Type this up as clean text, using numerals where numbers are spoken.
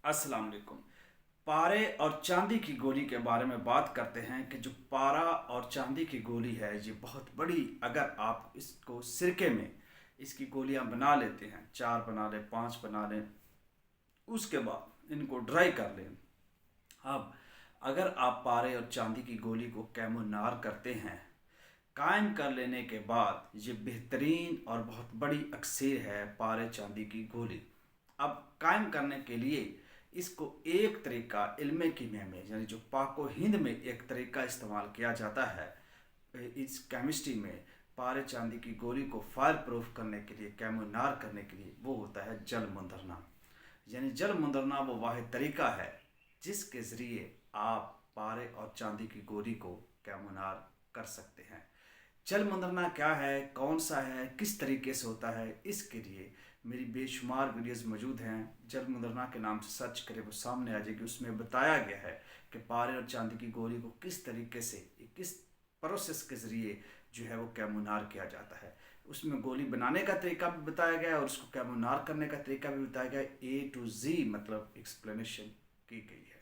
अस्सलाम वालेकुम। पारे और चांदी की गोली के बारे में बात करते हैं कि जो पारा और चांदी की गोली है ये बहुत बड़ी, अगर आप इसको सिरके में इसकी गोलियां बना लेते हैं, 4 बना लें, 5 बना लें, उसके बाद इनको ड्राई कर लें। अब अगर आप पारे और चांदी की गोली को कैमोनार करते हैं, कायम कर लेने के बाद, ये बेहतरीन और बहुत बड़ी अक्सर है पारे चांदी की गोली। अब कायम करने के लिए इसको एक तरीका इल्म कीमिया में, यानी जो पाको हिंद में एक तरीका इस्तेमाल किया जाता है इस केमिस्ट्री में, पारे चांदी की गोली को फायर प्रूफ करने के लिए, कैमोनार करने के लिए, वो होता है जल मुंदरना। यानी जल मुंदरना वो वाहिद तरीका है जिसके ज़रिए आप पारे और चांदी की गोली को कैमोनार कर सकते हैं। जल मुंदरना क्या है, कौन सा है, किस तरीके से होता है, इसके लिए मेरी बेशुमार वीडियोस मौजूद हैं। जल मुंदरना के नाम से सर्च करें, वो सामने आ जाएगी। उसमें बताया गया है कि पारे और चांदी की गोली को किस तरीके से, किस प्रोसेस के ज़रिए जो है वो कैमोनार किया जाता है। उसमें गोली बनाने का तरीका भी बताया गया है और उसको कैमोनार करने का तरीका भी बताया गया है। A to Z मतलब एक्सप्लेनेशन की गई है।